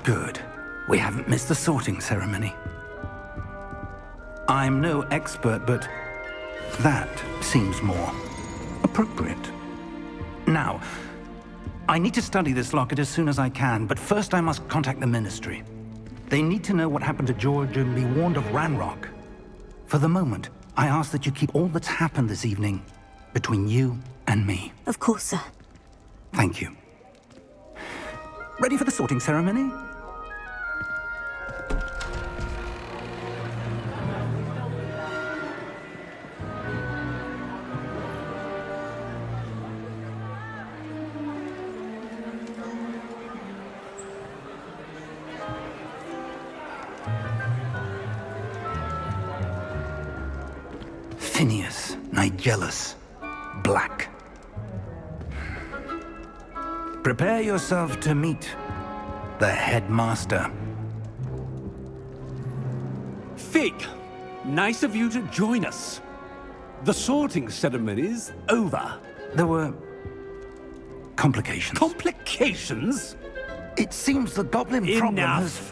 Good. We haven't missed the sorting ceremony. I'm no expert, but that seems more appropriate. Now, I need to study this locket as soon as I can, but first I must contact the Ministry. They need to know what happened to George and be warned of Ranrock. For the moment, I ask that you keep all that's happened this evening between you and me. Of course, sir. Thank you. Ready for the sorting ceremony? Phineas, Nigellus, Black. Prepare yourself to meet the headmaster. Fig, nice of you to join us. The sorting ceremony's over. There were complications. Complications? It seems the goblin problem has... Enough!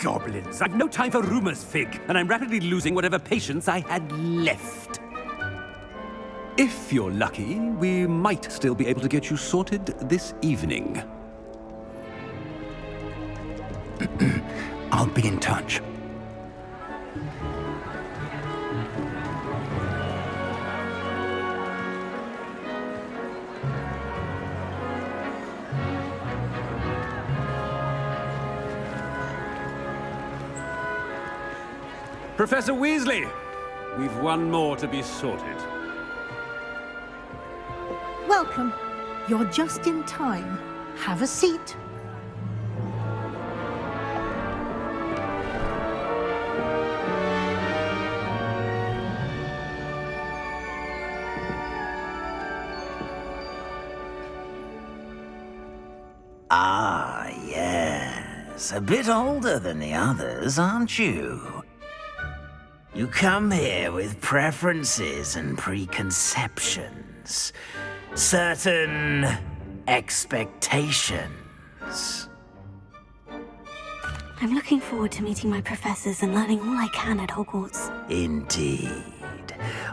Goblins. I've no time for rumors, Fig, and I'm rapidly losing whatever patience I had left. If you're lucky, we might still be able to get you sorted this evening. I'll be in touch. Professor Weasley, we've one more to be sorted. Welcome. You're just in time. Have a seat. Ah, yes. A bit older than the others, aren't you? You come here with preferences and preconceptions. Certain expectations. I'm looking forward to meeting my professors and learning all I can at Hogwarts. Indeed.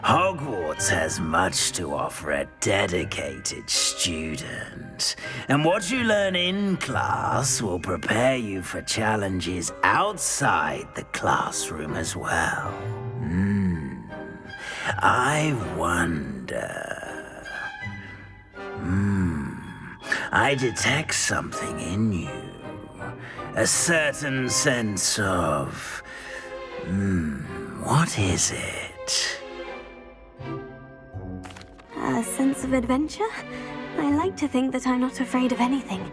Hogwarts has much to offer a dedicated student. And what you learn in class will prepare you for challenges outside the classroom as well. I wonder... I detect something in you. A certain sense of... what is it? A sense of adventure? I like to think that I'm not afraid of anything.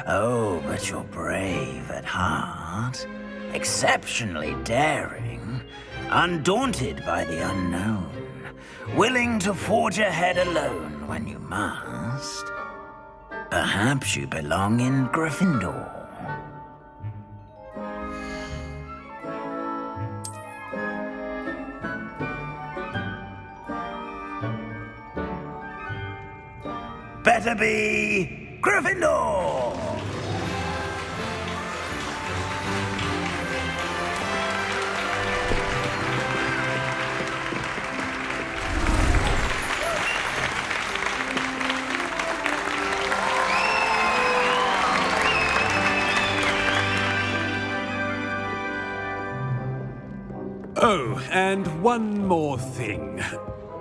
Oh, but you're brave at heart. Exceptionally daring. Undaunted by the unknown. Willing to forge ahead alone when you must. Perhaps you belong in Gryffindor. Better be Gryffindor! Oh, and one more thing.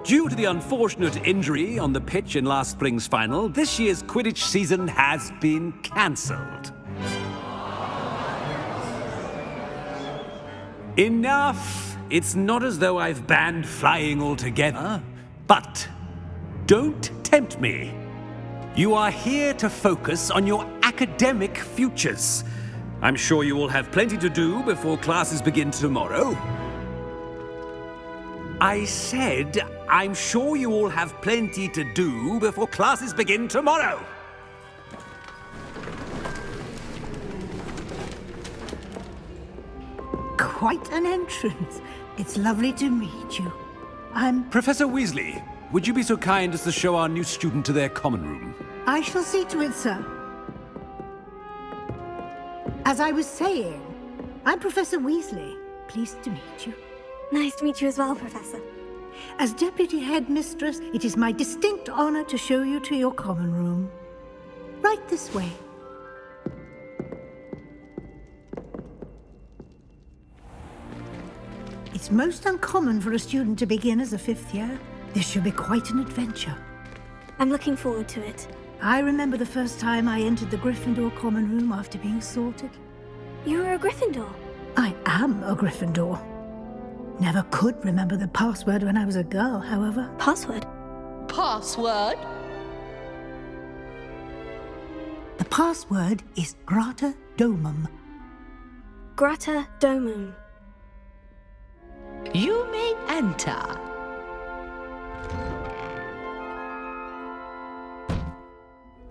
Due to the unfortunate injury on the pitch in last spring's final, this year's Quidditch season has been cancelled. Enough! It's not as though I've banned flying altogether, but don't tempt me. You are here to focus on your academic futures. I'm sure you will have plenty to do before classes begin tomorrow. I said, I'm sure you all have plenty to do before classes begin tomorrow. Quite an entrance. It's lovely to meet you. I'm... Professor Weasley, would you be so kind as to show our new student to their common room? I shall see to it, sir. As I was saying, I'm Professor Weasley. Pleased to meet you. Nice to meet you as well, Professor. As Deputy Headmistress, it is my distinct honor to show you to your common room. Right this way. It's most uncommon for a student to begin as a fifth year. This should be quite an adventure. I'm looking forward to it. I remember the first time I entered the Gryffindor common room after being sorted. You were a Gryffindor? I am a Gryffindor. Never could remember the password when I was a girl, however. Password? Password? The password is Grata Domum. Grata Domum. You may enter.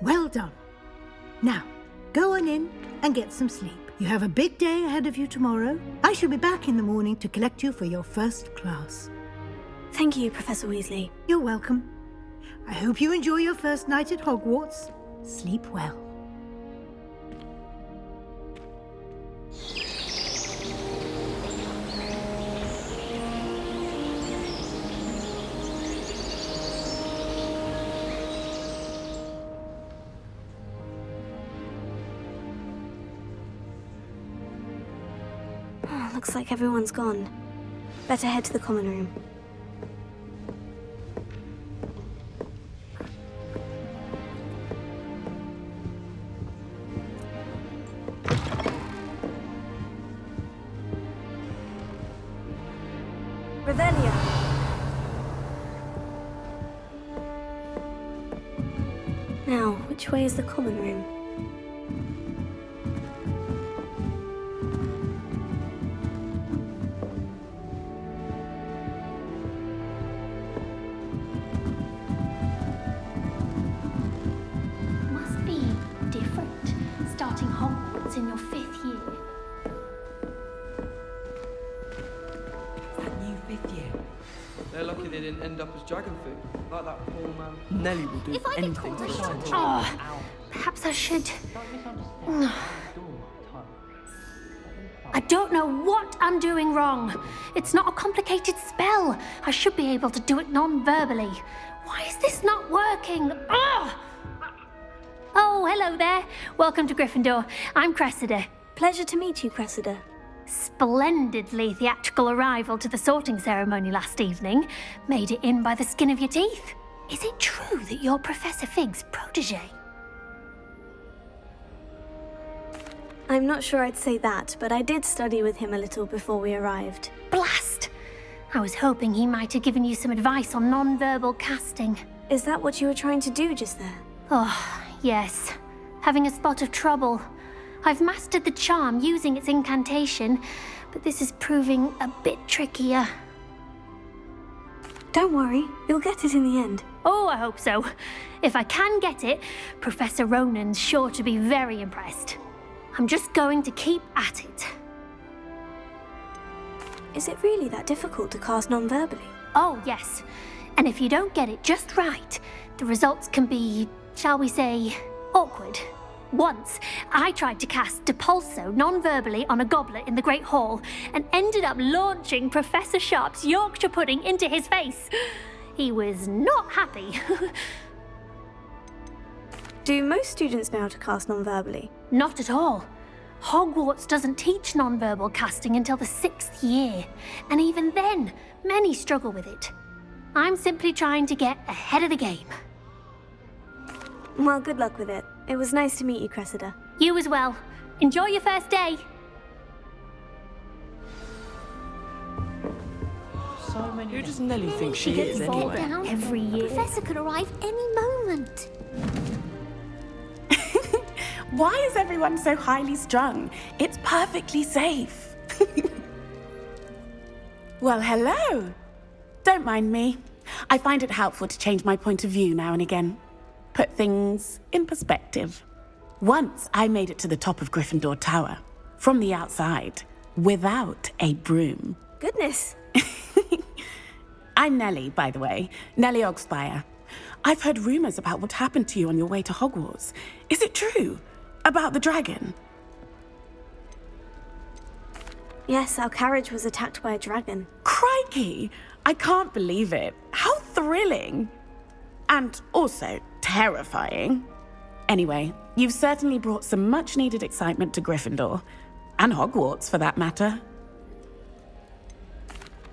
Well done. Now, go on in and get some sleep. You have a big day ahead of you tomorrow. I shall be back in the morning to collect you for your first class. Thank you, Professor Weasley. You're welcome. I hope you enjoy your first night at Hogwarts. Sleep well. Looks like everyone's gone. Better head to the common room. Revelio. Now, which way is the common room? Must be different, starting Hogwarts in your 5th year. That new 5th year. They're lucky they didn't end up as dragon food, like that poor man. Nelly will do If I get anything called to a shine. Oh, perhaps I should. I don't know what I'm doing wrong. It's not a complicated spell. I should be able to do it non-verbally. Why is this not working? Oh, hello there. Welcome to Gryffindor. I'm Cressida. Pleasure to meet you, Cressida. Splendidly theatrical arrival to the sorting ceremony last evening. Made it in by the skin of your teeth. Is it true that you're Professor Fig's protege? I'm not sure I'd say that, but I did study with him a little before we arrived. Blast! I was hoping he might have given you some advice on non-verbal casting. Is that what you were trying to do just there? Oh, yes. Having a spot of trouble. I've mastered the charm using its incantation, but this is proving a bit trickier. Don't worry, you'll get it in the end. Oh, I hope so. If I can get it, Professor Ronan's sure to be very impressed. I'm just going to keep at it. Is it really that difficult to cast non-verbally? Oh, yes. And if you don't get it just right, the results can be, shall we say, awkward. Once, I tried to cast Depulso non-verbally on a goblet in the Great Hall and ended up launching Professor Sharp's Yorkshire pudding into his face. He was not happy. Do most students know how to cast non-verbally? Not at all. Hogwarts doesn't teach non-verbal casting until the 6th year, and even then, many struggle with it. I'm simply trying to get ahead of the game. Well, good luck with it. It was nice to meet you, Cressida. You as well. Enjoy your first day. So many. Who does Nelly think she is anyway? Down every year. Professor could arrive any moment. Why is everyone so highly strung? It's perfectly safe. Well, hello. Don't mind me. I find it helpful to change my point of view now and again. Put things in perspective. Once I made it to the top of Gryffindor Tower, from the outside, without a broom. Goodness. I'm Nellie, by the way. Nellie Ogspire. I've heard rumors about what happened to you on your way to Hogwarts. Is it true? About the dragon? Yes, our carriage was attacked by a dragon. Crikey! I can't believe it. How thrilling! And also terrifying. Anyway, you've certainly brought some much-needed excitement to Gryffindor. And Hogwarts, for that matter.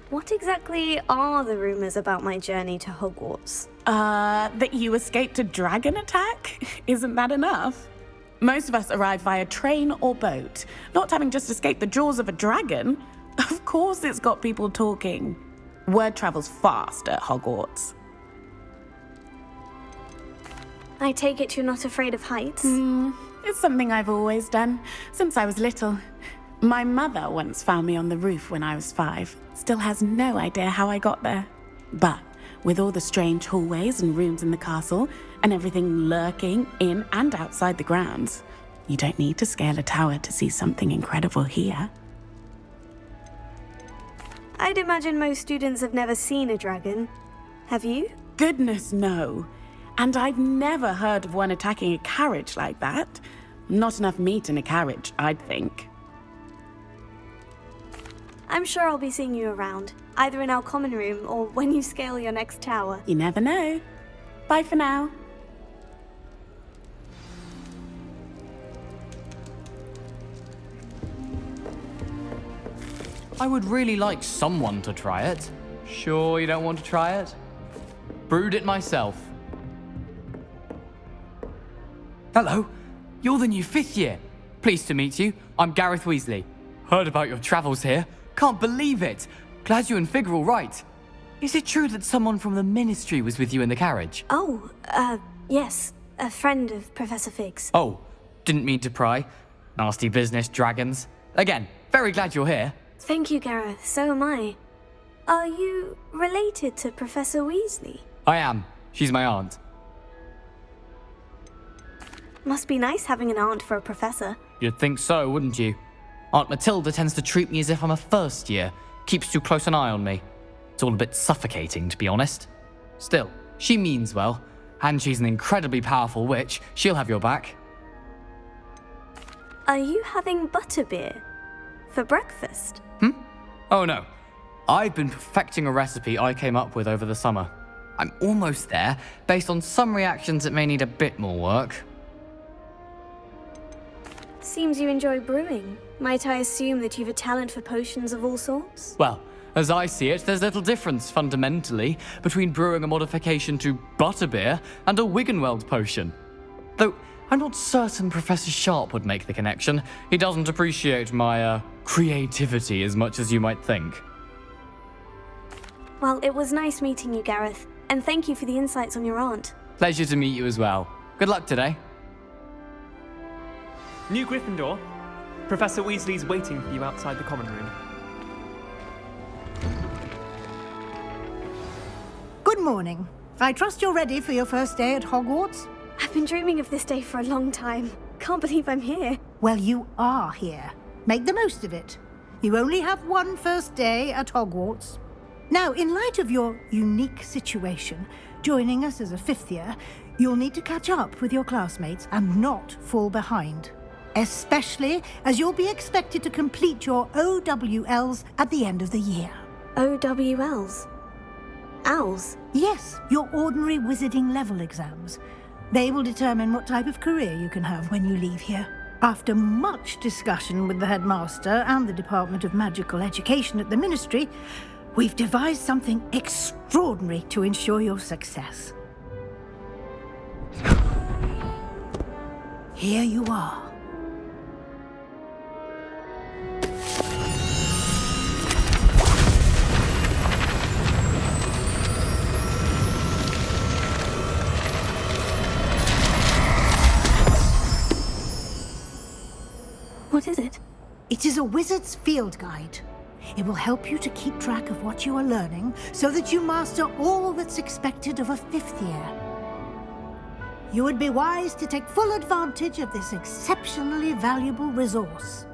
What exactly are the rumors about my journey to Hogwarts? That you escaped a dragon attack? Isn't that enough? Most of us arrive via train or boat, not having just escaped the jaws of a dragon. Of course it's got people talking. Word travels fast at Hogwarts. I take it you're not afraid of heights? It's something I've always done, since I was little. My mother once found me on the roof when I was 5. Still has no idea how I got there. But with all the strange hallways and rooms in the castle, and everything lurking in and outside the grounds, you don't need to scale a tower to see something incredible here. I'd imagine most students have never seen a dragon. Have you? Goodness, no. And I've never heard of one attacking a carriage like that. Not enough meat in a carriage, I'd think. I'm sure I'll be seeing you around, either in our common room or when you scale your next tower. You never know. Bye for now. I would really like someone to try it. Sure you don't want to try it? Brewed it myself. Hello, you're the new 5th year. Pleased to meet you. I'm Gareth Weasley. Heard about your travels here. Can't believe it. Glad you and Fig are all right. Is it true that someone from the Ministry was with you in the carriage? Oh, yes. A friend of Professor Fig's. Oh, didn't mean to pry. Nasty business, dragons. Again, very glad you're here. Thank you, Gareth. So am I. Are you related to Professor Weasley? I am. She's my aunt. Must be nice having an aunt for a professor. You'd think so, wouldn't you? Aunt Matilda tends to treat me as if I'm a first year. Keeps too close an eye on me. It's all a bit suffocating, to be honest. Still, she means well. And she's an incredibly powerful witch. She'll have your back. Are you having butterbeer for breakfast? Oh no. I've been perfecting a recipe I came up with over the summer. I'm almost there, based on some reactions that may need a bit more work. Seems you enjoy brewing. Might I assume that you've a talent for potions of all sorts? Well, as I see it, there's little difference, fundamentally, between brewing a modification to butterbeer and a Wiggenweld potion. Though, I'm not certain Professor Sharp would make the connection. He doesn't appreciate my, creativity as much as you might think. Well, it was nice meeting you, Gareth, and thank you for the insights on your aunt. Pleasure to meet you as well. Good luck today. New Gryffindor, Professor Weasley's waiting for you outside the common room. Good morning. I trust you're ready for your first day at Hogwarts? I've been dreaming of this day for a long time. Can't believe I'm here. Well, you are here. Make the most of it. You only have one first day at Hogwarts. Now, in light of your unique situation, joining us as a 5th year, you'll need to catch up with your classmates and not fall behind. Especially as you'll be expected to complete your OWLs at the end of the year. OWLs? Owls? Yes, your ordinary wizarding level exams. They will determine what type of career you can have when you leave here. After much discussion with the headmaster and the Department of Magical Education at the Ministry, we've devised something extraordinary to ensure your success. Here you are. What is it? It is a wizard's field guide. It will help you to keep track of what you are learning so that you master all that's expected of a 5th year. You would be wise to take full advantage of this exceptionally valuable resource.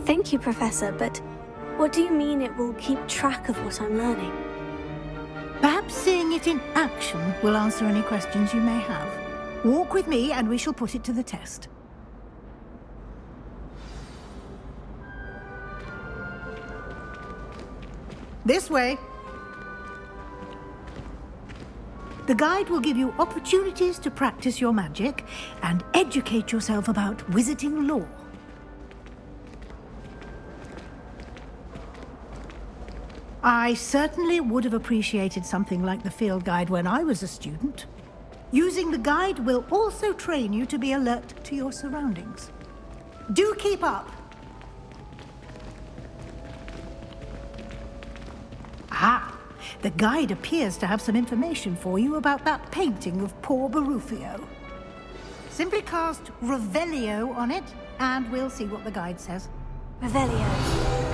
Thank you, Professor, but what do you mean it will keep track of what I'm learning? Perhaps seeing it in action will answer any questions you may have. Walk with me and we shall put it to the test. This way. The guide will give you opportunities to practice your magic and educate yourself about wizarding lore. I certainly would have appreciated something like the field guide when I was a student. Using the guide will also train you to be alert to your surroundings. Do keep up! Ah, the guide appears to have some information for you about that painting of poor Barufio. Simply cast Revelio on it, and we'll see what the guide says. Revelio.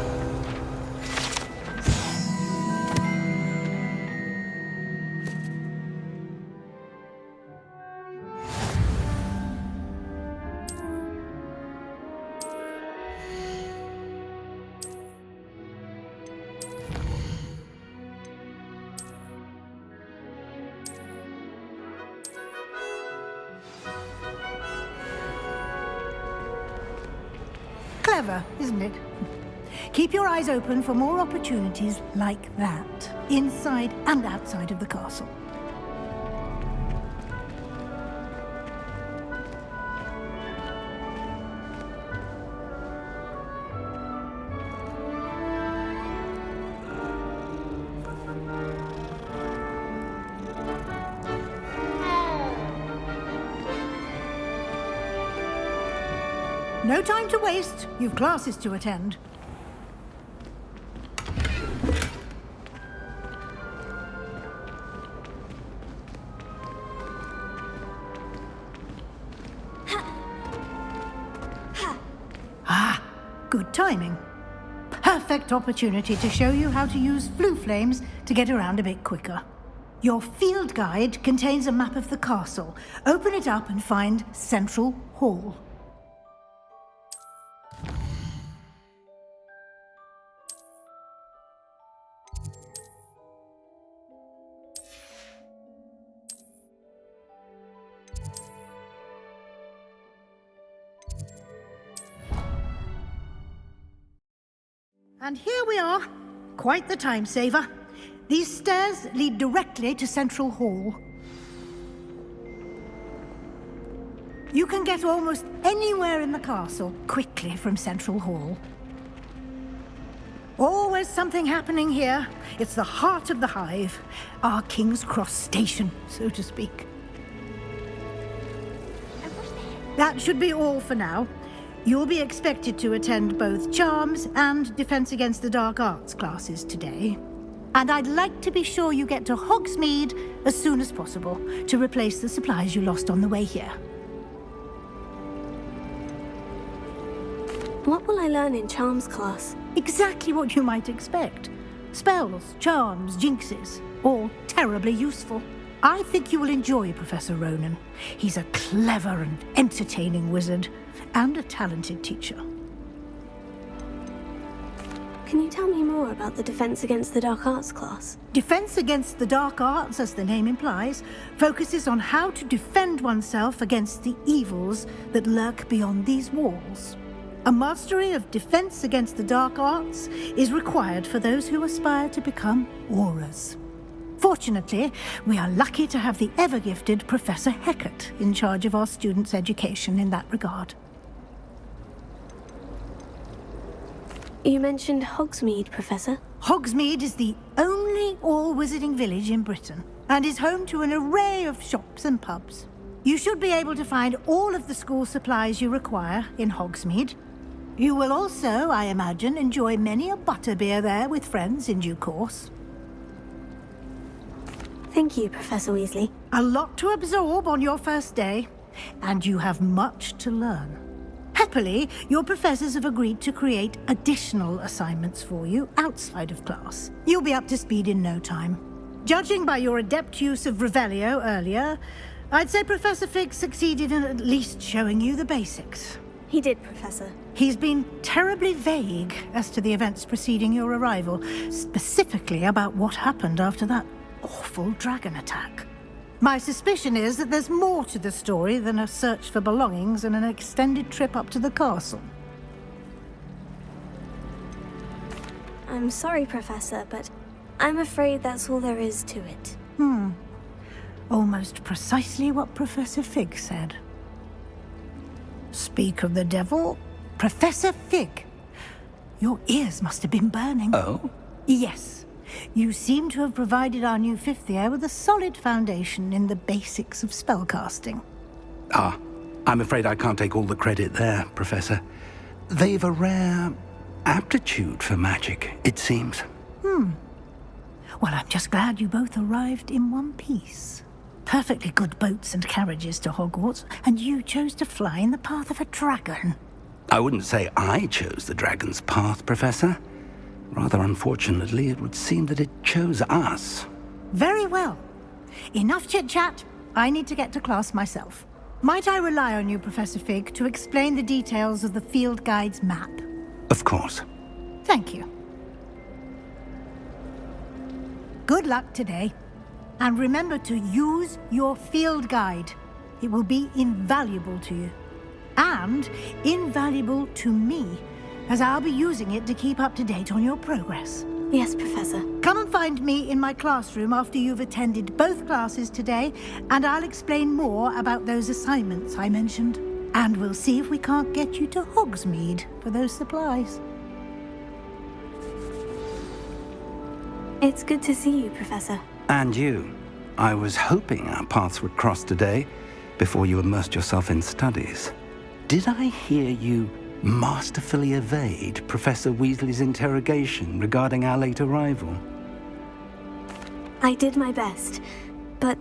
Clever, isn't it? Keep your eyes open for more opportunities like that, inside and outside of the castle. No time to waste. You've classes to attend. Ah, good timing. Perfect opportunity to show you how to use flue flames to get around a bit quicker. Your field guide contains a map of the castle. Open it up and find Central Hall. And here we are. Quite the time saver. These stairs lead directly to Central Hall. You can get almost anywhere in the castle quickly from Central Hall. Always something happening here. It's the heart of the hive. Our King's Cross station, so to speak. That should be all for now. You'll be expected to attend both Charms and Defense Against the Dark Arts classes today. And I'd like to be sure you get to Hogsmeade as soon as possible to replace the supplies you lost on the way here. What will I learn in Charms class? Exactly what you might expect. Spells, charms, jinxes, all terribly useful. I think you will enjoy Professor Ronan. He's a clever and entertaining wizard, and a talented teacher. Can you tell me more about the Defense Against the Dark Arts class? Defense Against the Dark Arts, as the name implies, focuses on how to defend oneself against the evils that lurk beyond these walls. A mastery of Defense Against the Dark Arts is required for those who aspire to become Aurors. Fortunately, we are lucky to have the ever-gifted Professor Heckert in charge of our students' education in that regard. You mentioned Hogsmeade, Professor. Hogsmeade is the only all-wizarding village in Britain, and is home to an array of shops and pubs. You should be able to find all of the school supplies you require in Hogsmeade. You will also, I imagine, enjoy many a butterbeer there with friends in due course. Thank you, Professor Weasley. A lot to absorb on your first day, and you have much to learn. Happily, your professors have agreed to create additional assignments for you outside of class. You'll be up to speed in no time. Judging by your adept use of Revelio earlier, I'd say Professor Fig succeeded in at least showing you the basics. He did, Professor. He's been terribly vague as to the events preceding your arrival, specifically about what happened after that awful dragon attack. My suspicion is that there's more to the story than a search for belongings and an extended trip up to the castle. I'm sorry, Professor, but I'm afraid that's all there is to it. Almost precisely what Professor Fig said. Speak of the devil, Professor Fig. Your ears must have been burning. Oh? Yes. You seem to have provided our new fifth year with a solid foundation in the basics of spellcasting. Ah, I'm afraid I can't take all the credit there, Professor. They've a rare aptitude for magic, it seems. Well, I'm just glad you both arrived in one piece. Perfectly good boats and carriages to Hogwarts, and you chose to fly in the path of a dragon. I wouldn't say I chose the dragon's path, Professor. Rather unfortunately, it would seem that it chose us. Very well. Enough chit-chat. I need to get to class myself. Might I rely on you, Professor Fig, to explain the details of the field guide's map? Of course. Thank you. Good luck today. And remember to use your field guide. It will be invaluable to you. And invaluable to me, as I'll be using it to keep up to date on your progress. Yes, Professor. Come and find me in my classroom after you've attended both classes today, and I'll explain more about those assignments I mentioned. And we'll see if we can't get you to Hogsmeade for those supplies. It's good to see you, Professor. And you. I was hoping our paths would cross today, before you immersed yourself in studies. Did I hear you masterfully evade Professor Weasley's interrogation regarding our late arrival? I did my best, but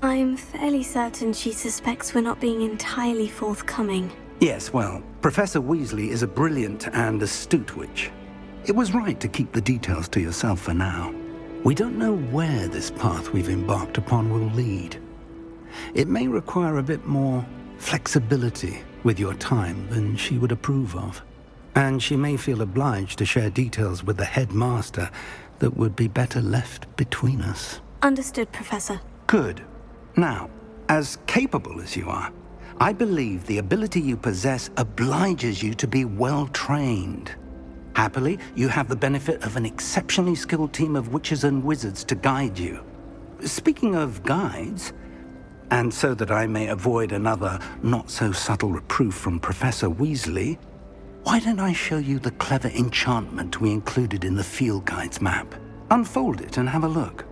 I'm fairly certain she suspects we're not being entirely forthcoming. Yes, well, Professor Weasley is a brilliant and astute witch. It was right to keep the details to yourself for now. We don't know where this path we've embarked upon will lead. It may require a bit more flexibility with your time than she would approve of. And she may feel obliged to share details with the headmaster that would be better left between us. Understood, Professor. Good. Now, as capable as you are, I believe the ability you possess obliges you to be well trained. Happily, you have the benefit of an exceptionally skilled team of witches and wizards to guide you. Speaking of guides, and so that I may avoid another not-so-subtle reproof from Professor Weasley, why don't I show you the clever enchantment we included in the field guide's map? Unfold it and have a look.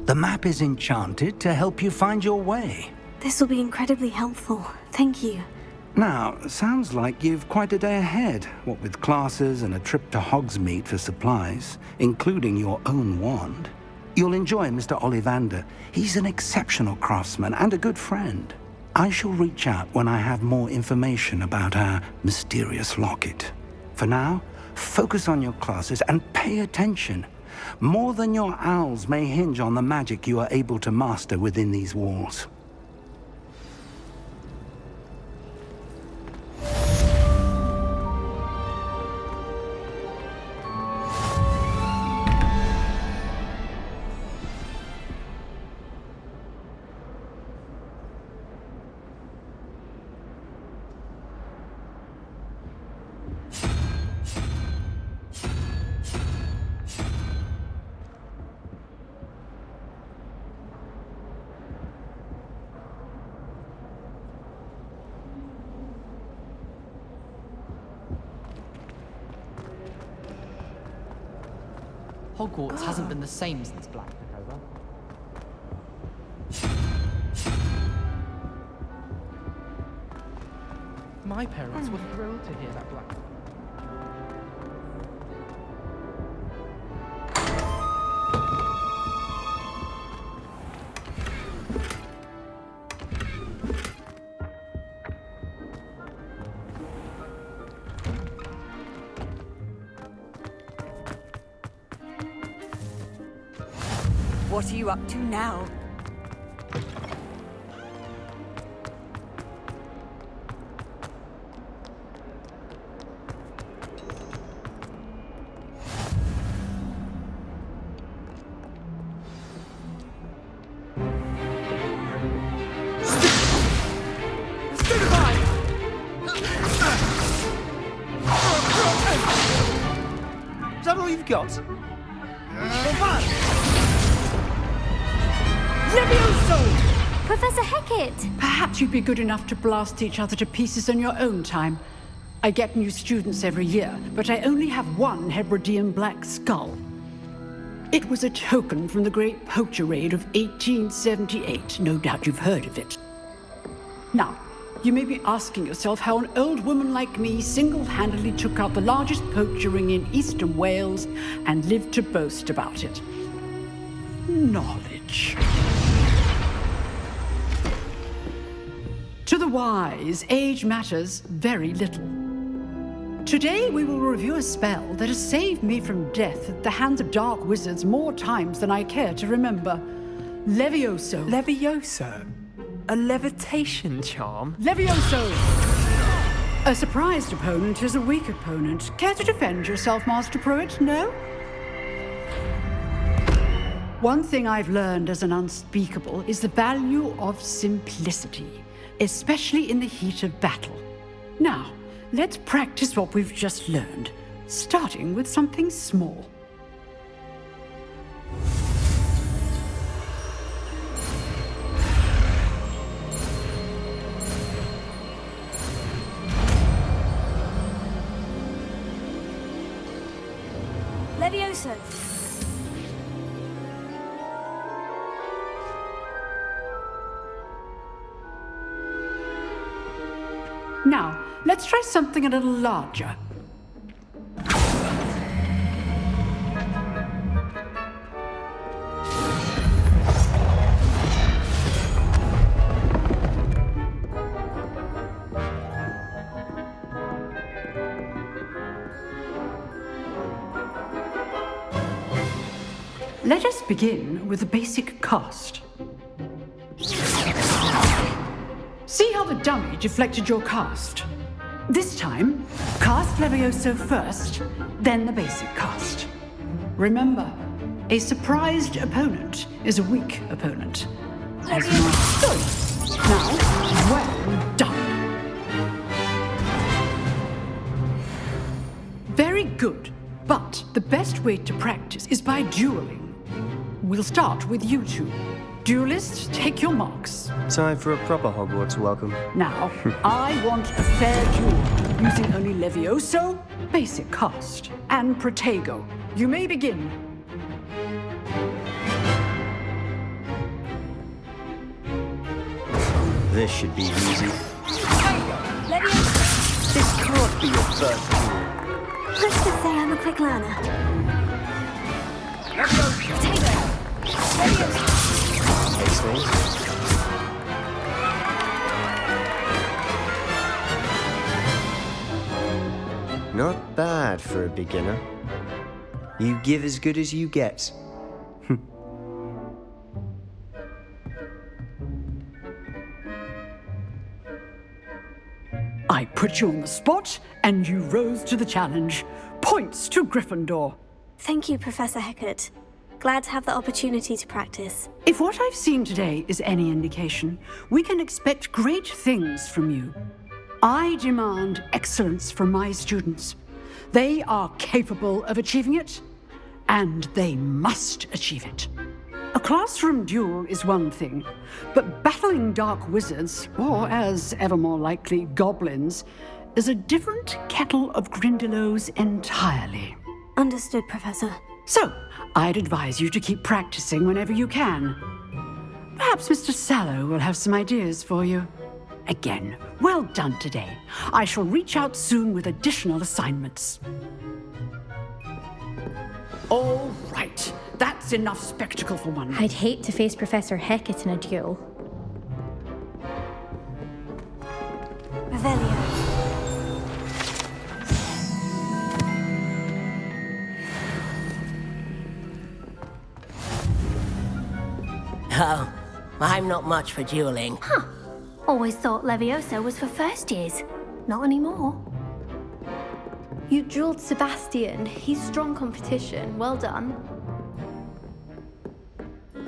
The map is enchanted to help you find your way. This will be incredibly helpful. Thank you. Now, sounds like you've quite a day ahead, what with classes and a trip to Hogsmeade for supplies, including your own wand. You'll enjoy Mr. Ollivander. He's an exceptional craftsman and a good friend. I shall reach out when I have more information about our mysterious locket. For now, focus on your classes and pay attention. More than your owls may hinge on the magic you are able to master within these walls. Hogwarts hasn't been the same since Black took over. My parents were thrilled to hear that Black... What are you up to now? that all you've got? Levioso! Professor Hecat! Perhaps you'd be good enough to blast each other to pieces in your own time. I get new students every year, but I only have one Hebridean black skull. It was a token from the Great Poacher Raid of 1878. No doubt you've heard of it. Now, you may be asking yourself how an old woman like me single-handedly took out the largest poacher ring in eastern Wales and lived to boast about it. Knowledge. To the wise, age matters very little. Today we will review a spell that has saved me from death at the hands of dark wizards more times than I care to remember. Levioso. Levioso? A levitation charm? Levioso! A surprised opponent is a weak opponent. Care to defend yourself, Master Pruitt? No? One thing I've learned as an unspeakable is the value of simplicity, especially in the heat of battle. Now, let's practice what we've just learned, starting with something small. Levioso! Now, let's try something a little larger. Let us begin with the basic cast. See how the dummy deflected your cast? This time, cast Levioso first, then the basic cast. Remember, a surprised opponent is a weak opponent. As good. Now, well done. Very good, but the best way to practice is by dueling. We'll start with you two. Duelists, take your marks. Time for a proper Hogwarts welcome. Now, I want a fair duel, using only Levioso, basic cast, and Protego. You may begin. This should be easy. Levioso! This can't be your first duel. Let's just say I'm a quick learner. Levioso! Not bad for a beginner. You give as good as you get. I put you on the spot, and you rose to the challenge. Points to Gryffindor. Thank you, Professor Hecat. Glad to have the opportunity to practice. If what I've seen today is any indication, we can expect great things from you. I demand excellence from my students. They are capable of achieving it, and they must achieve it. A classroom duel is one thing, but battling dark wizards, or as ever more likely, goblins, is a different kettle of Grindylows entirely. Understood, Professor. So, I'd advise you to keep practicing whenever you can. Perhaps Mr. Sallow will have some ideas for you. Again, well done today. I shall reach out soon with additional assignments. All right, that's enough spectacle for one. I'd hate to face Professor Hecat in a duel. Revelio. Oh, I'm not much for dueling. Huh. Always thought Levioso was for first years. Not anymore. You dueled Sebastian. He's strong competition. Well done.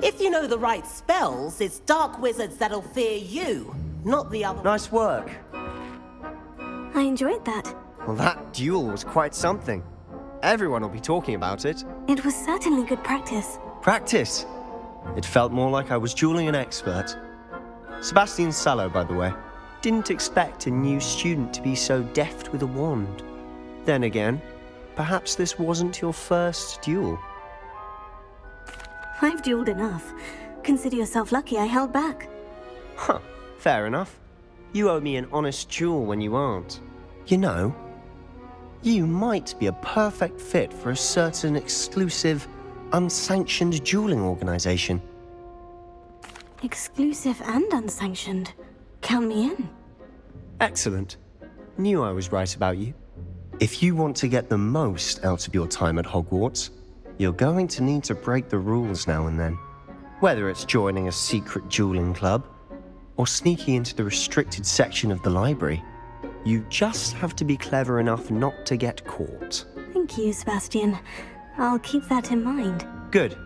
If you know the right spells, it's dark wizards that'll fear you, not the other. Nice work. I enjoyed that. Well, that duel was quite something. Everyone will be talking about it. It was certainly good practice. Practice? It felt more like I was dueling an expert. Sebastian Sallow, by the way. Didn't expect a new student to be so deft with a wand. Then again, perhaps this wasn't your first duel. I've dueled enough. Consider yourself lucky I held back. Huh, fair enough. You owe me an honest duel when you aren't. You know, you might be a perfect fit for a certain exclusive, unsanctioned dueling organization. Exclusive and unsanctioned. Count me in. Excellent. Knew I was right about you. If you want to get the most out of your time at Hogwarts, you're going to need to break the rules now and then. Whether it's joining a secret dueling club, or sneaking into the restricted section of the library, you just have to be clever enough not to get caught. Thank you, Sebastian. I'll keep that in mind. Good.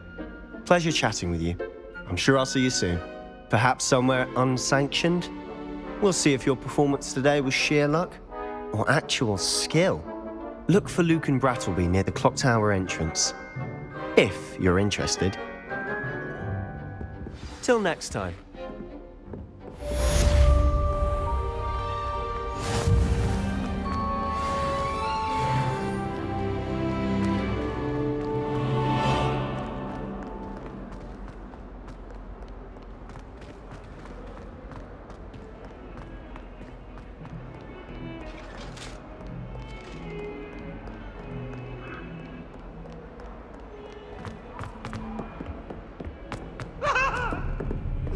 Pleasure chatting with you. I'm sure I'll see you soon. Perhaps somewhere unsanctioned? We'll see if your performance today was sheer luck or actual skill. Look for Luke and Brattleby near the clock tower entrance, if you're interested. Till next time.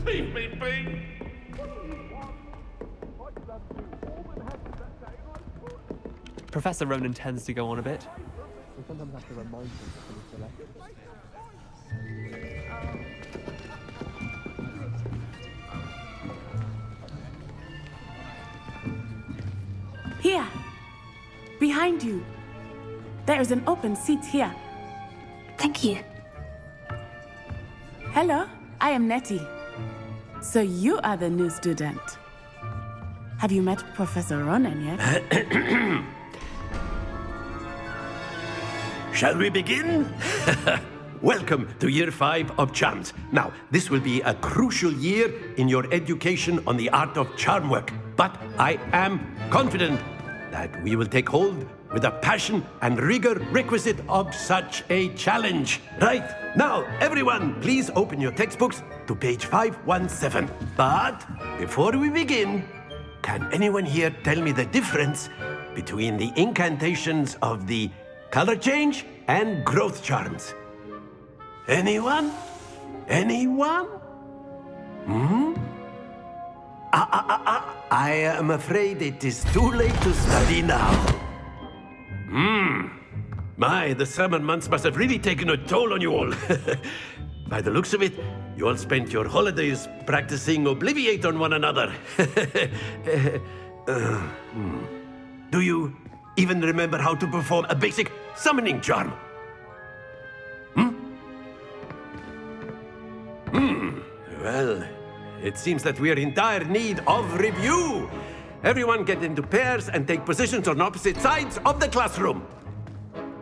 Leave me be! Professor Ronan tends to go on a bit. We sometimes have to remind him Here. Behind you. There is an open seat here. Thank you. Hello, I am Nettie. So you are the new student. Have you met Professor Ronan yet? Shall we begin? Welcome to Year 5 of Charms. Now, this will be a crucial year in your education on the art of charm work. But I am confident that we will take hold with the passion and rigor requisite of such a challenge. Right, now, everyone, please open your textbooks to page 517. But before we begin, can anyone here tell me the difference between the incantations of the color change and growth charms? Anyone? Anyone? I am afraid it is too late to study now. My, the summer months must have really taken a toll on you all. By the looks of it, you all spent your holidays practicing Obliviate on one another. Do you even remember how to perform a basic summoning charm? Well, it seems that we are in dire need of review. Everyone get into pairs and take positions on opposite sides of the classroom.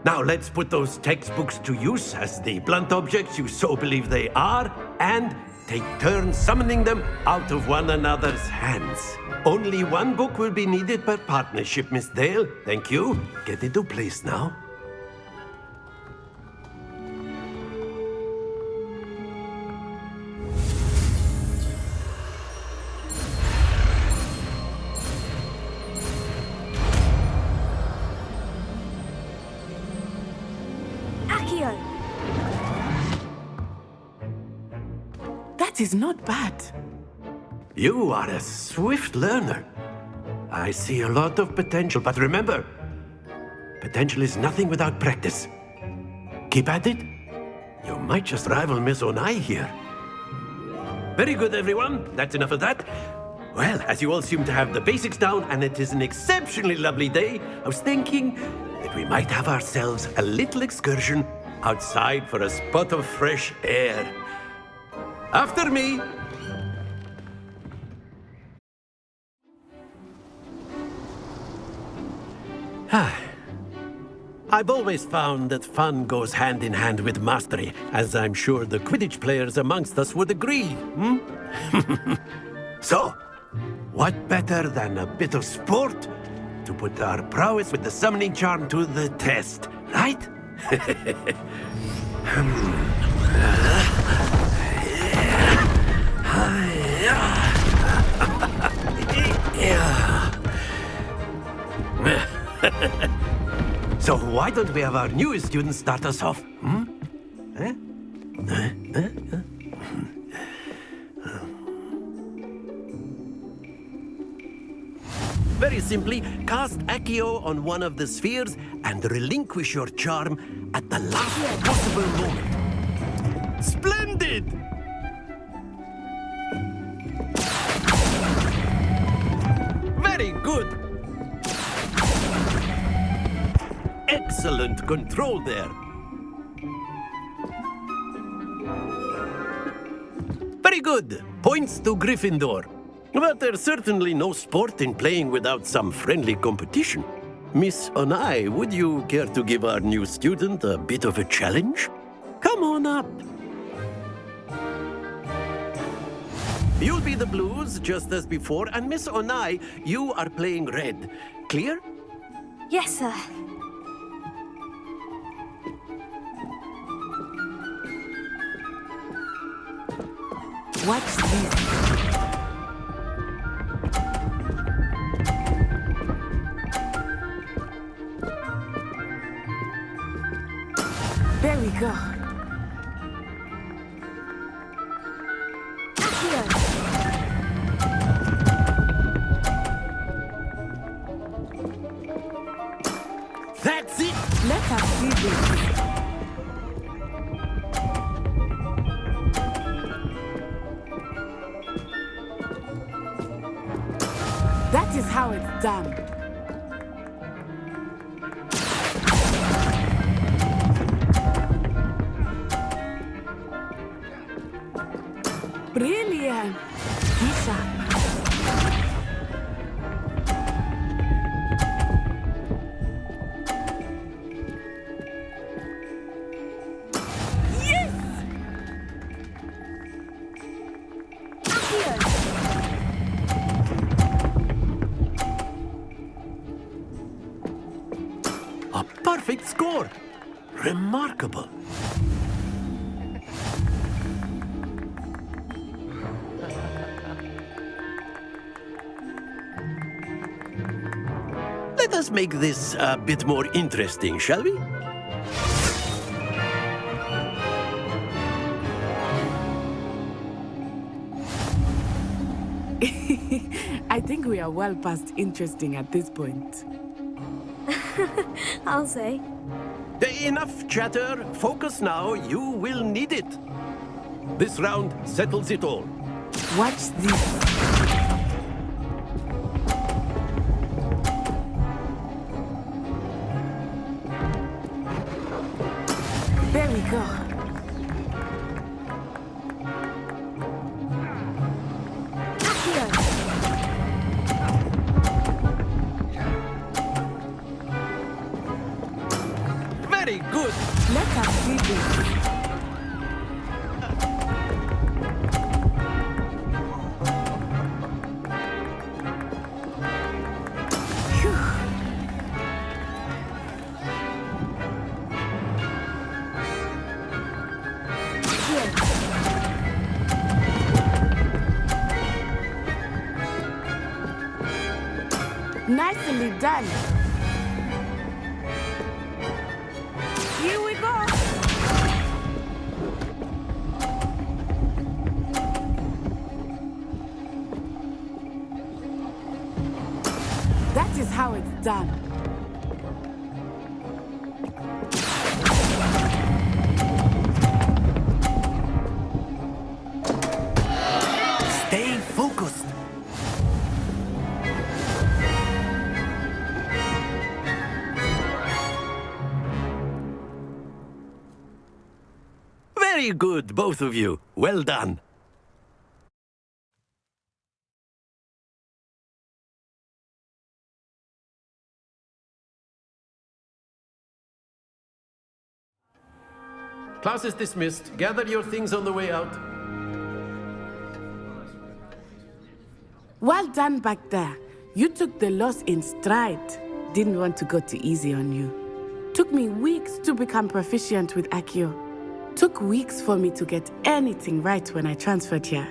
Now let's put those textbooks to use as the blunt objects you so believe they are, and take turns summoning them out of one another's hands. Only one book will be needed per partnership, Miss Dale. Thank you. Get into place now. That is not bad. You are a swift learner. I see a lot of potential, but remember, potential is nothing without practice. Keep at it. You might just rival Miss Onai here. Very good, everyone. That's enough of that. Well, as you all seem to have the basics down, and it is an exceptionally lovely day, I was thinking that we might have ourselves a little excursion outside for a spot of fresh air. After me. I've always found that fun goes hand in hand with mastery, as I'm sure the Quidditch players amongst us would agree, So, what better than a bit of sport to put our prowess with the summoning charm to the test, right? So why don't we have our newest student start us off? Very simply, cast Accio on one of the spheres and relinquish your charm at the last possible moment. Splendid! Very good! Excellent control there. Very good. Points to Gryffindor. But there's certainly no sport in playing without some friendly competition. Miss Onai, would you care to give our new student a bit of a challenge? Come on up. You'll be the blues, just as before, and Miss Onai, you are playing red. Clear? Yes, sir. What's this? There we go. That's it! Let us see this. That is how it's done. Brilliant! Lisa. Yes! A perfect score! Remarkable. Let us make this a bit more interesting, shall we? I think we are well past interesting at this point. I'll say. Enough chatter. Focus now. You will need it. This round settles it all. Watch this. There we go. Very good. Let us see this. Nicely done. Here we go. That is how it's done. Stay focused. Very good, both of you. Well done. Class is dismissed. Gather your things on the way out. Well done back there. You took the loss in stride. Didn't want to go too easy on you. Took me weeks to become proficient with Accio. Took weeks for me to get anything right when I transferred here.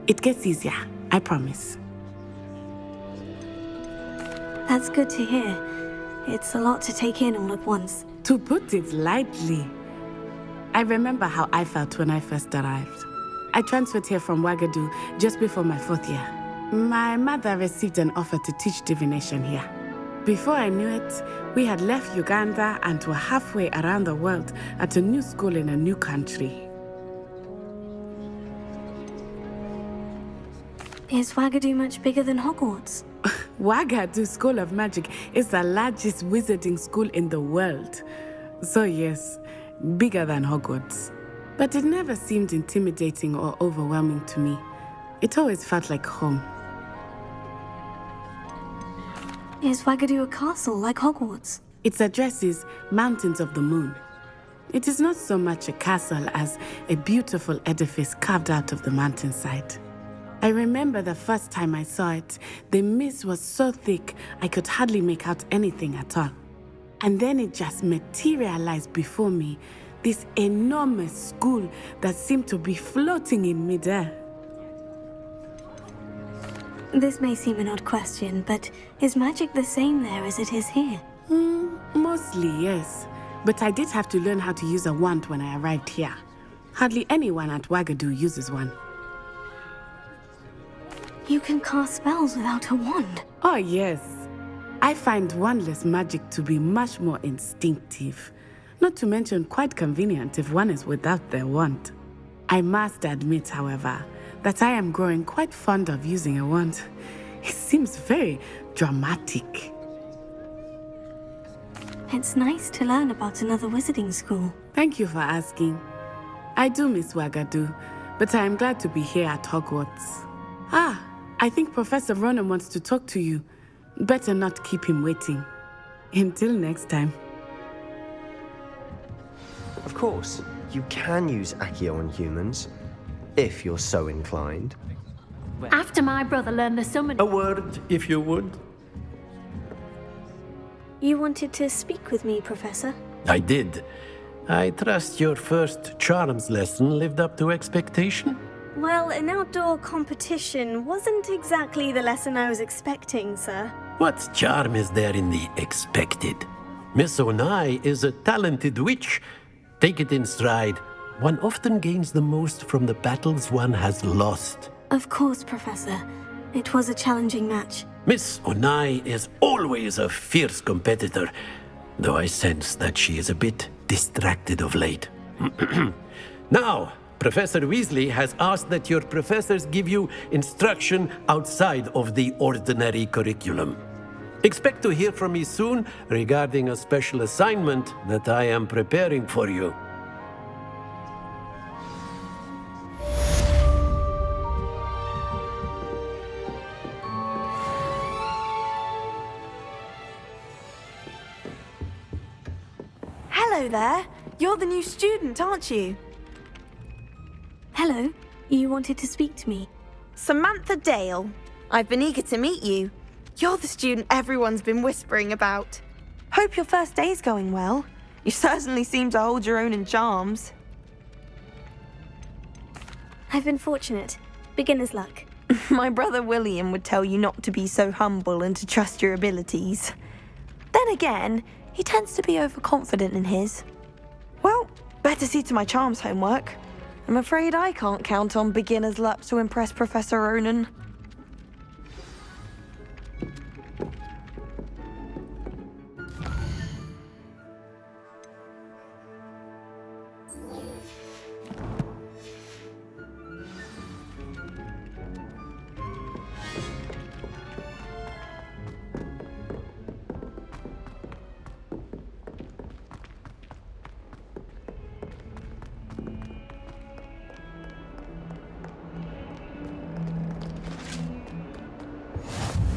It gets easier, I promise. That's good to hear. It's a lot to take in all at once. To put it lightly, I remember how I felt when I first arrived. I transferred here from Ouagadougou just before my 4th year. My mother received an offer to teach divination here. Before I knew it, we had left Uganda and were halfway around the world at a new school in a new country. Is Ouagadougou much bigger than Hogwarts? Ouagadougou School of Magic is the largest wizarding school in the world. So yes, bigger than Hogwarts. But it never seemed intimidating or overwhelming to me. It always felt like home. Is Ouagadougou a castle like Hogwarts? Its address is Mountains of the Moon. It is not so much a castle as a beautiful edifice carved out of the mountainside. I remember the first time I saw it, the mist was so thick I could hardly make out anything at all. And then it just materialized before me, this enormous school that seemed to be floating in midair. This may seem an odd question, but is magic the same there as it is here? Mostly, yes. But I did have to learn how to use a wand when I arrived here. Hardly anyone at Ouagadougou uses one. You can cast spells without a wand? Oh, yes. I find wandless magic to be much more instinctive. Not to mention quite convenient if one is without their wand. I must admit, however, that I am growing quite fond of using a wand. It seems very dramatic. It's nice to learn about another wizarding school. Thank you for asking. I do miss Ouagadougou, but I am glad to be here at Hogwarts. I think Professor Ronan wants to talk to you. Better not keep him waiting. Until next time. Of course, you can use Accio on humans, if you're so inclined. After my brother learned the summon... A word, if you would. You wanted to speak with me, Professor? I did. I trust your first charms lesson lived up to expectation? Well, an outdoor competition wasn't exactly the lesson I was expecting, sir. What charm is there in the expected? Miss Onai is a talented witch. Take it in stride. One often gains the most from the battles one has lost. Of course, Professor. It was a challenging match. Miss Onai is always a fierce competitor, though I sense that she is a bit distracted of late. Now, Professor Weasley has asked that your professors give you instruction outside of the ordinary curriculum. Expect to hear from me soon regarding a special assignment that I am preparing for you. Hello there. You're the new student, aren't you? Hello. You wanted to speak to me? Samantha Dale. I've been eager to meet you. You're the student everyone's been whispering about. Hope your first day's going well. You certainly seem to hold your own in charms. I've been fortunate. Beginner's luck. My brother William would tell you not to be so humble and to trust your abilities. Then again, he tends to be overconfident in his. Well, better see to my charms homework. I'm afraid I can't count on beginner's luck to impress Professor Ronan.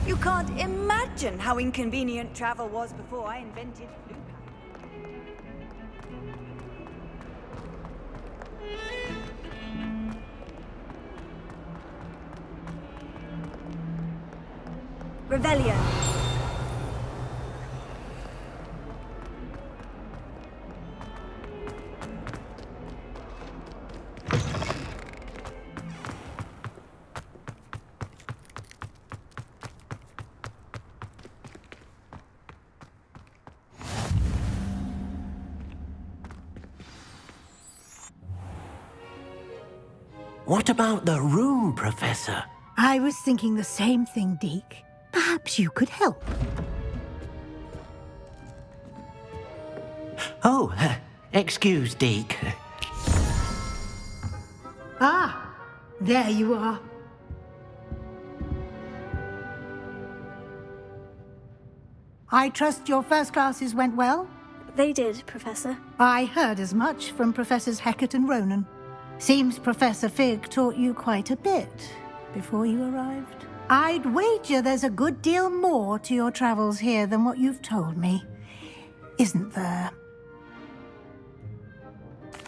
You can't imagine how inconvenient travel was before I invented Revelio. What about the room, Professor? I was thinking the same thing, Deke. Perhaps you could help. Oh, excuse, Deke. Ah, there you are. I trust your first classes went well? They did, Professor. I heard as much from Professors Hecat and Ronan. Seems Professor Fig taught you quite a bit before you arrived. I'd wager there's a good deal more to your travels here than what you've told me. Isn't there?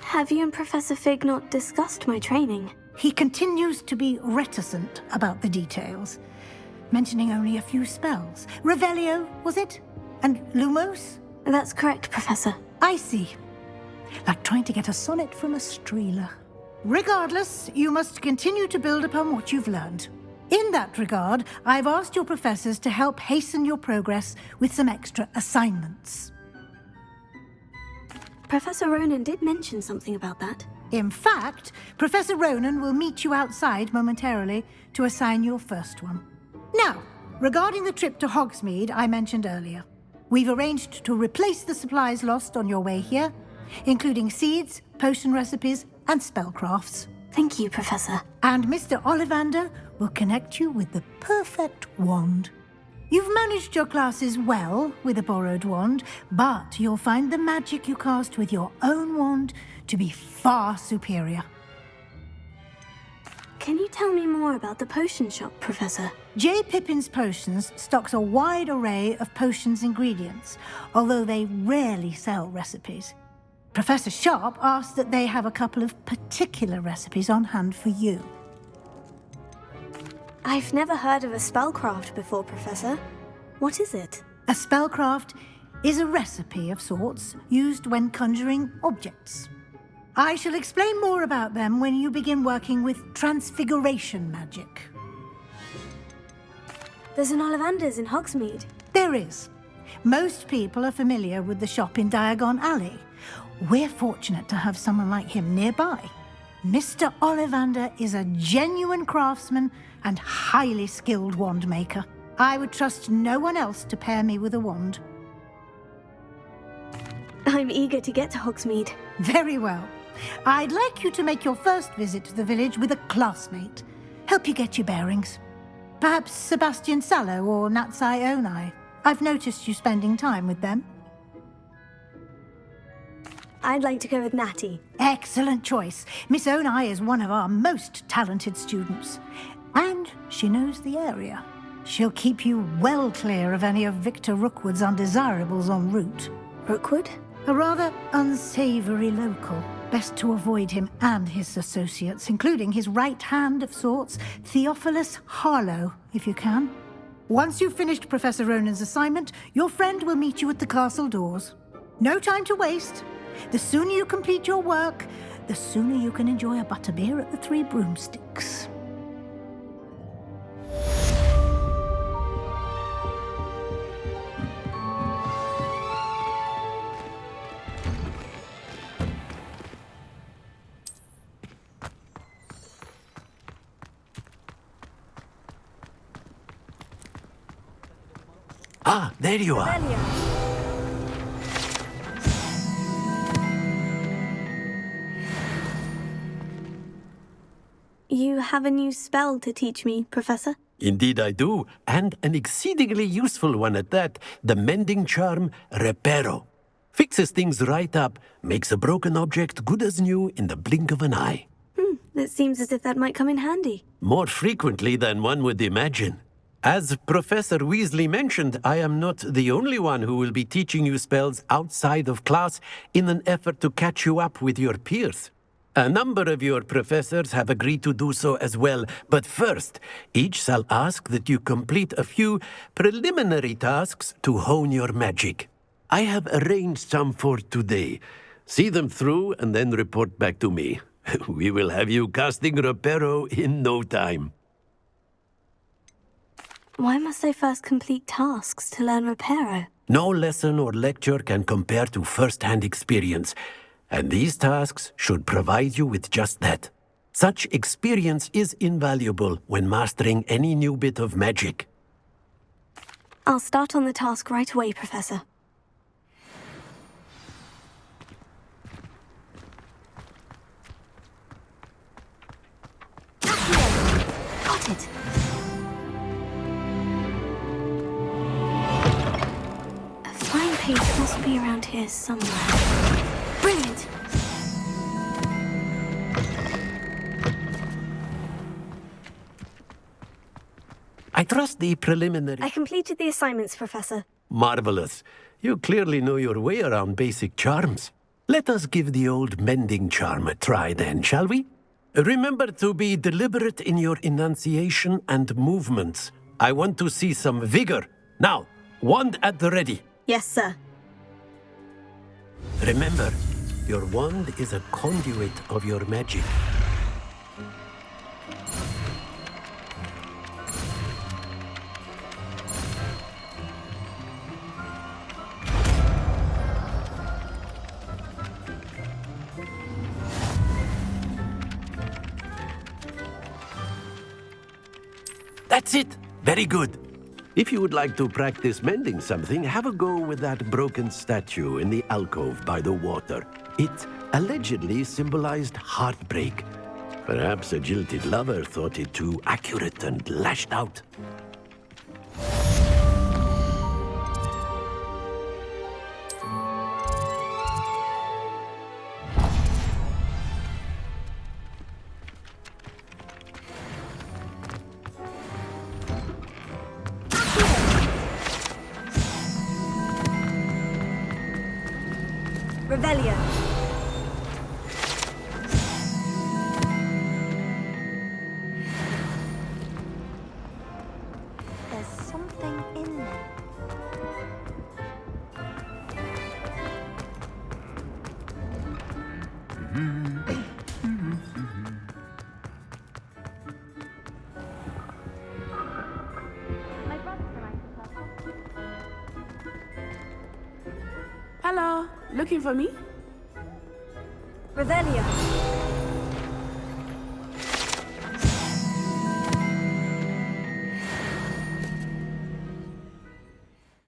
Have you and Professor Fig not discussed my training? He continues to be reticent about the details, mentioning only a few spells. Revelio, was it? And Lumos? That's correct, Professor. I see. Like trying to get a sonnet from a streeler. Regardless, you must continue to build upon what you've learned. In that regard, I've asked your professors to help hasten your progress with some extra assignments. Professor Ronan did mention something about that. In fact, Professor Ronan will meet you outside momentarily to assign your first one. Now, regarding the trip to Hogsmeade I mentioned earlier, we've arranged to replace the supplies lost on your way here, including seeds, potion recipes, and spellcrafts. Thank you, Professor. And Mr. Ollivander will connect you with the perfect wand. You've managed your classes well with a borrowed wand, but you'll find the magic you cast with your own wand to be far superior. Can you tell me more about the potion shop, Professor? J. Pippin's Potions stocks a wide array of potions ingredients, although they rarely sell recipes. Professor Sharp asked that they have a couple of particular recipes on hand for you. I've never heard of a spellcraft before, Professor. What is it? A spellcraft is a recipe of sorts used when conjuring objects. I shall explain more about them when you begin working with transfiguration magic. There's an Ollivander's in Hogsmeade. There is. Most people are familiar with the shop in Diagon Alley. We're fortunate to have someone like him nearby. Mr. Ollivander is a genuine craftsman and highly skilled wand maker. I would trust no one else to pair me with a wand. I'm eager to get to Hogsmeade. Very well. I'd like you to make your first visit to the village with a classmate. Help you get your bearings. Perhaps Sebastian Sallow or Natsai Onai. I've noticed you spending time with them. I'd like to go with Natty. Excellent choice. Miss Onai is one of our most talented students. And she knows the area. She'll keep you well clear of any of Victor Rookwood's undesirables en route. Rookwood? A rather unsavory local. Best to avoid him and his associates, including his right hand of sorts, Theophilus Harlow, if you can. Once you've finished Professor Ronan's assignment, your friend will meet you at the castle doors. No time to waste. The sooner you complete your work, the sooner you can enjoy a butterbeer at the Three Broomsticks. Ah, there you are. You have a new spell to teach me, Professor? Indeed I do, and an exceedingly useful one at that, the mending charm Reparo. Fixes things right up, makes a broken object good as new in the blink of an eye. It seems as if that might come in handy. More frequently than one would imagine. As Professor Weasley mentioned, I am not the only one who will be teaching you spells outside of class in an effort to catch you up with your peers. A number of your professors have agreed to do so as well, but first, each shall ask that you complete a few preliminary tasks to hone your magic. I have arranged some for today. See them through and then report back to me. We will have you casting Reparo in no time. Why must I first complete tasks to learn Reparo? No lesson or lecture can compare to first-hand experience, and these tasks should provide you with just that. Such experience is invaluable when mastering any new bit of magic. I'll start on the task right away, Professor. Got it. A flying page must be around here somewhere. Brilliant! I trust the preliminary... I completed the assignments, Professor. Marvelous. You clearly know your way around basic charms. Let us give the old mending charm a try then, shall we? Remember to be deliberate in your enunciation and movements. I want to see some vigor. Now, wand at the ready. Yes, sir. Remember, your wand is a conduit of your magic. That's it! Very good. If you would like to practice mending something, have a go with that broken statue in the alcove by the water. It allegedly symbolized heartbreak. Perhaps a jilted lover thought it too accurate and lashed out. Revelio. There's something in there. Hello, looking for me? Revelio.